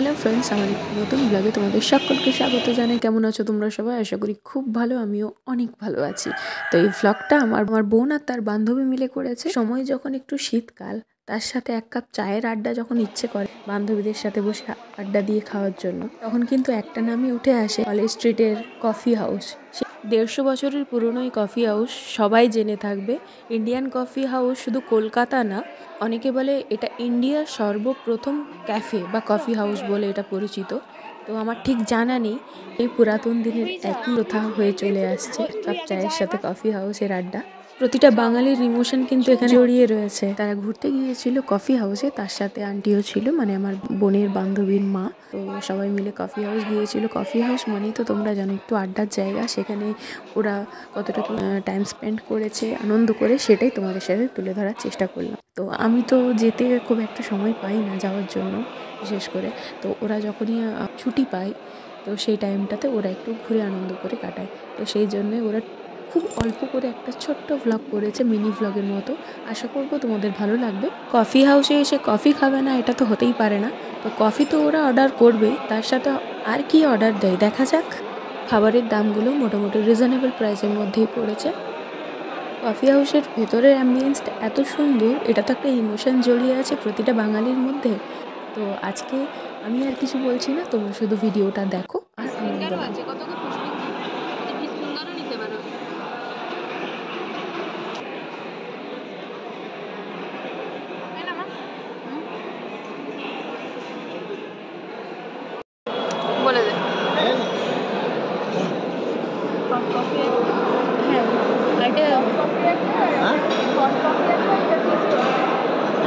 Hello friends, আমার একটি নতুন ব্লগে তোমাদের সকলকে স্বাগত জানাই। কেমন আছো তোমরা সবাই? আশা করি খুব ভালো, আমিও অনেক ভালো আছি। তো এই ব্লগটা আমার বোন আর তার বান্ধবী মিলে করেছে। সময় যখন একটু শীতকাল, তার সাথে এক কাপ চায়ের আড্ডা যখন ইচ্ছে করে বান্ধবীদের সাথে বসে আড্ডা দিয়ে খাওয়ার জন্য, তখন কিন্তু একটা নামই উঠে আসে, কলেজ স্ট্রিটের কফি হাউস। 150 বছরের পুরনো এই কফি হাউস সবাই জেনে থাকবে। ইন্ডিয়ান কফি হাউস শুধু কলকাতা না, অনেকে বলে এটা ইন্ডিয়ার সর্বপ্রথম ক্যাফে বা কফি হাউস বলে এটা পরিচিত। তো আমার ঠিক জানা নেই, এই পুরাতন দিনের একই প্রথা হয়ে চলে আসছে কাপ চায়ের সাথে কফি হাউসের আড্ডা। প্রতিটা বাঙালির ইমোশন কিন্তু এখানে জড়িয়ে রয়েছে। তারা ঘুরতে গিয়েছিল কফি হাউসে, তার সাথে আন্টিও ছিল, মানে আমার বোনের বান্ধবীর মা। তো সবাই মিলে কফি হাউস গিয়েছিল। কফি হাউস মানেই তো তোমরা জানো একটু আড্ডার জায়গা। সেখানে ওরা কতটা টাইম স্পেন্ড করেছে, আনন্দ করে, সেটাই তোমাদের সাথে তুলে ধরার চেষ্টা করলাম। তো আমি তো যেতে খুব একটা সময় পাই না যাওয়ার জন্য, বিশেষ করে। তো ওরা যখনই ছুটি পায়, তো সেই টাইমটাতে ওরা একটু ঘুরে আনন্দ করে কাটায়। তো সেই জন্যই ওরা খুব অল্প করে একটা ছোট্ট ভ্লগ করেছে, মিনি ভ্লগের মতো। আশা করবো তোমাদের ভালো লাগবে। কফি হাউসে এসে কফি খাবে না এটা তো হতেই পারে না। তো কফি তো ওরা অর্ডার করবেই, তার সাথে আর কি অর্ডার দেয় দেখা যাক। খাবারের দামগুলো মোটামুটি রিজনেবল প্রাইসের মধ্যেই পড়েছে। কফি হাউসের ভেতরের অ্যাম্বিয়েন্সটা এত সুন্দর, এটা তো একটা ইমোশন জড়িয়ে আছে প্রতিটা বাঙালির মধ্যে। তো আজকে আমি আর কিছু বলছি না, তোমরা শুধু ভিডিওটা দেখো আর আনন্দ নাও। বলে দে।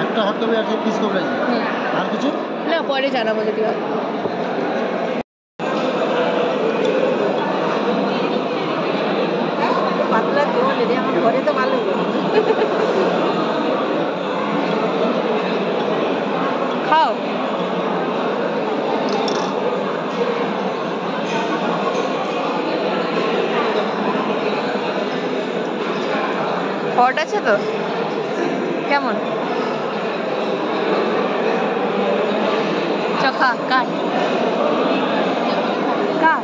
একটা হট কপি আছে, পিস কপি আছে, আর কিছু না, পরে জানাবো যদি হয়। পাতলা জল রে, আমার ঘরে তো ভালো খাও। হট আছে তো? কেমন? খা, কাট কাট।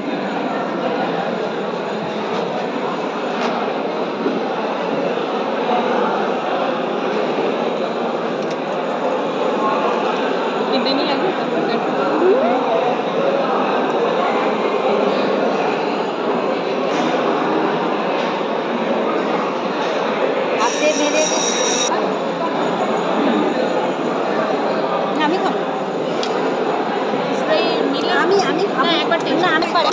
কিনতে নিয়ে আসবো হাতে মেরে। আমি খাবো, আমি খাবো একবার। না, আমি পারি।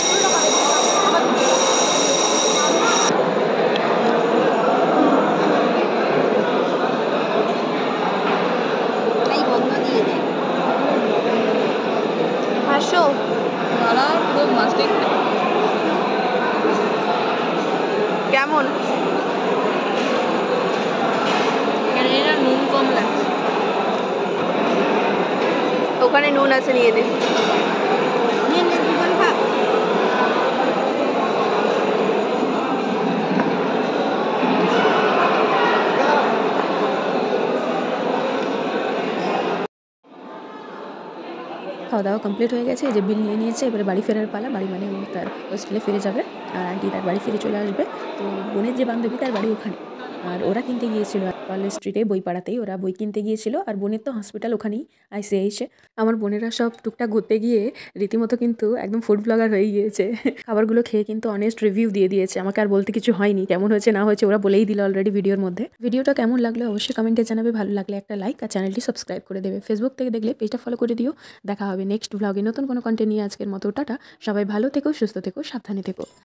আসো দাদা, পুরো মাছটা কেমন? এরা নুন কম লাগছে, ওখানে নুন আছে, নিয়ে নে। খাওয়া দাওয়া কমপ্লিট হয়ে গেছে, এই যে বিল নিয়ে নিয়েছে। এবারে বাড়ি ফেরার পালা। বাড়ি মানে ও তার হোস্টেলে ফিরে যাবে, আর আন্টি তার বাড়ি ফিরে চলে আসবে। তো বোনের যে বান্ধবী, তার বাড়ি ওখানে। আর ওরা কিনতে গিয়েছিল কলেজ স্ট্রিটে, বইপাড়াতেই ওরা বই কিনতে গিয়েছিল। আর বোনের তো হসপিটাল ওখানেই, আইসিআইসে। আমার বোনেরা সব টুকটাক ঘুরতে গিয়ে রীতিমতো কিন্তু একদম ফুড ব্লগার হয়ে গিয়েছে। খাবারগুলো খেয়ে কিন্তু অনেস্ট রিভিউ দিয়ে দিয়েছে, আমাকে আর বলতে কিছু হয়নি। কেমন হয়েছে না হয়েছে ওরা বলেই দিল অলরেডি ভিডিওর মধ্যে। ভিডিওটা কেমন লাগলো অবশ্যই কমেন্টে জানাবে। ভালো লাগলে একটা লাইক আর চ্যানেলটি সাবস্ক্রাইব করে দেবে। ফেসবুক থেকে দেখলে পেজটা ফলো করে দিও। দেখা হবে নেক্সট ব্লগে নতুন কোনো কন্টেন্ট নিয়ে। আজকের মতো টাটা। সবাই ভালো থেকো, সুস্থ থেকো, সাবধানে থেকো।